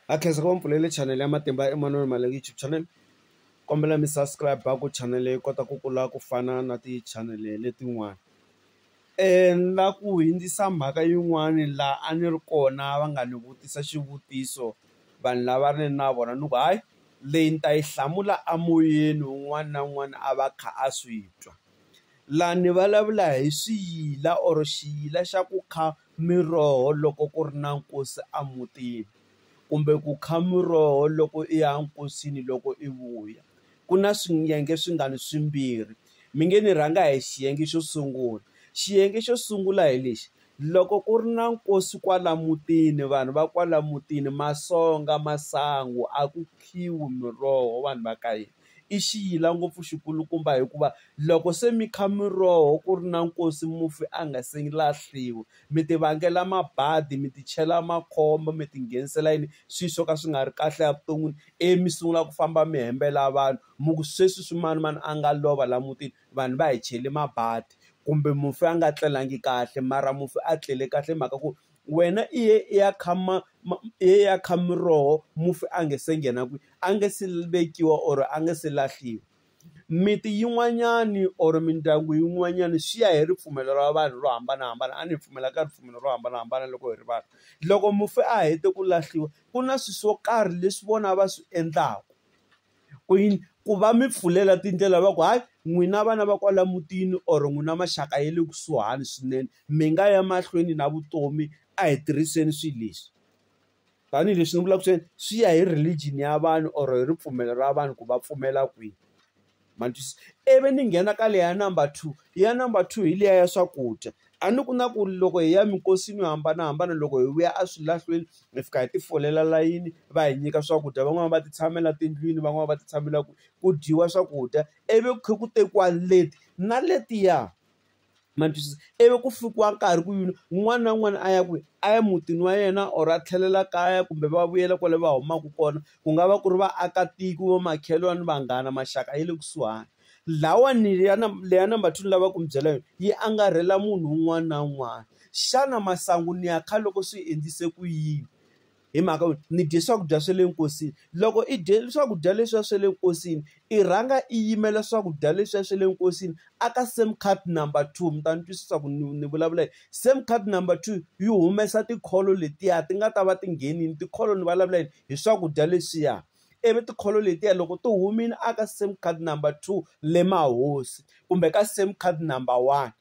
akhensa ku mpfulele channel ya Matimba Emmanuel Maleki YouTube channel. Kombela mi subscribe ku channel yi kota ku kula ku fana na ti channel letin'wana. Na ku hindzisa mhaka yin'wana la a ni ri kona va nga ni vutisa xivutiso vanhu lava ri na vona ni ku hayi leyi ni ta yi hlamula amoyeni un'wana na un'wana a va kha a swi twa. La ni vulavula hi swiyila or xiyila xa ku kha miroho loko ku ri na nkosi amutini, kumbe ku kha miroho loko i ya nkosini loko i vuya. Ku na swiyenge swi nga ni swimbirhi. Mi nge ni rhanga hi xiyenge xo sungula. Xiyenge xo sungula hi lexi, loko ku ri na nkosi kwala mutini, vanhu va kwala mutini, Masonga, Masangu, a ku khiwi miroho vanhu va ka hina. I xiyila ngopfu xikulukumba hikuva loko se mi kha miroho ku ri na nkosi mufi a nga se lahliwi, mi ti vangela mabadi, mi ti chela makhombo, mi ti nghenisela yini swilo swo ka swi nga ri kahle evuton'wini. Mi sungula ku famba mi hembela vanhu mi ku sweswi swimanimani a nga lova la mutini vanhu va hi chele mabadi, kumbe mufi a nga tlelangi kahle mara mufi a tlele kahle mhaka ku wena i ya kha miroho mufi a nge se nghena kwihi, a nge se vekiwa or a nge se lahliwa. Miti yin'wanyani or mindyangu yin'wanyani swi ya hi ripfumelo ra vanhu ro hambanahambana. A ni pfumela ka ripfumelo ro hambanahambana loko hi ri vanhu. Loko mufi a hete ku lahliwa ku na swilo swo karhi leswi vona va swi endlaka ku va mi pfulela tindlela va ku hayi n'wina vana va kwala mutini or n'wina maxaka ya le kusuhani swinene mi nga ya mahlweni na vutomi, a hi tirhiseni swilo leswi. Tanihileswi ni vulaka swi ya hi religion ya vanhu or hi ripfumelo ra vanhu ku va pfumela kwihi. Ivi ni nghena ka leya number 2. Ya number 2 hi liya ya swakudya. A ni ku na ku loko hi ya minkosini yo hambanahambana, loko hi vuya a swilahlweni hi fika hi ti folela layini va hi nyika swakudya. Van'wani va ti tshamela tindlwini, van'wani va ti tshamela ku dyiwa swakudya. Ivi ku kha ku tekiwa leti na letiya. Ivi ku fikiwa nkarhi ku yini un'wana na un'wana a ya kwihi, a ya mutini wa yena or a tlhelela kaya, kumbe va vuyela kwale va humaka kona. Ku nga va ku ri vaakatiko, vamakhelwani, vanghana, maxaka ya le kusuhani. Lawani leya number 2 ni lava ku mi byela yona yi angarhela munhu un'wana na un'wana. Xana masangu ni ya kha loko swi endlise ku yini? Hi mhaka ni dye swakudya swa le nkosini. Loko i dye swakudya leswiya swa le nkosini, i rhanga i yimela swakudya leswiya swa le nkosini aka same card number 2. Mi ta ni twisisa ku ni vulavula yini. Same card number 2 yi humesa tikholo letiya ti nga ta va ti nghenini. Tikholo ni vulavula yini hi swakudya leswiya. Ivi tikholo letiya loko ti humile aka same card number 2 le mahosi, kumbe ka same card number 1.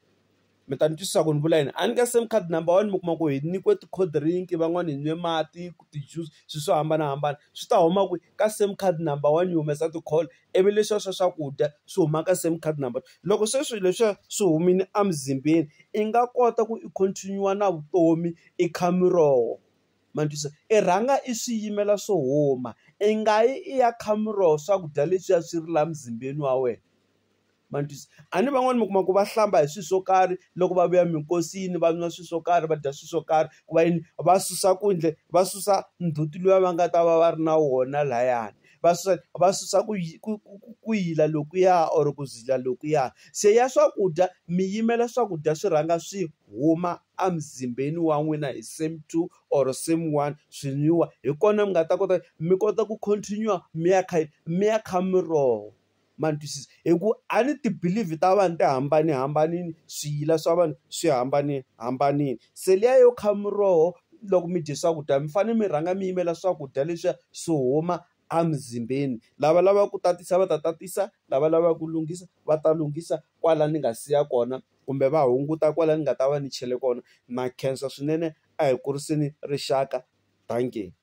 Mi ta ni twisisa ku ni vula yini. A ni ka same card number 1 mi kuma ku hi nyikiwe ti-cold drink, van'wani hi nwe mati, ti-juice, swilo swo hambanahambana. Swi ta huma kwihi ka same card number 1 yi humesa tikholo, ivi leswiya swa swakudya swi huma ka same card number 2. Loko se swilo leswiya swi humile emuzimbeni, i nga kota ku i continue na vutomi i kha miroho. Ma twisisa? I rhanga i swi yimela swo huma, i nga yi i ya kha miroho swakudya leswiya swi ri la muzimbeni wa wena. Ma twisisa? A ni van'wani mi kuma ku va hlamba hi swilo swo karhi loko va vuya minkosini, va nwa swilo swo karhi, va dya swilo swo karhi ku va yini va susa va susa ndzhuti luya va nga ta va ri na wona layani. Va susa ku yila lokuya or ku zila lokuya. Se ya swakudya mi yimela swakudya swi rhanga swi huma emuzimbeni wa n'wina hi same 2 or same 1 swi nwiwa. Hi kona mi nga ta mi kota ku continue mi ya kha miroho. Ma twisisa? Hi ku a ni ti-believe ta vanhu ti hambanihambanini, swiyila swa vanhu swi hambanihambanini. Se liya yo kha miroho loko mi dye swakudya mi fanele mi rhanga mi yimela swakudya leswiya swi huma emuzimbeni. Lava lava ku tatisa va ta tatisa, lava lava ku lunghisa va ta lunghisa kwala ni nga siya kona, kumbe va hunguta kwala ni nga ta va ni chele kona. Na khensa swinene, a hi kuriseni rixaka. Danke.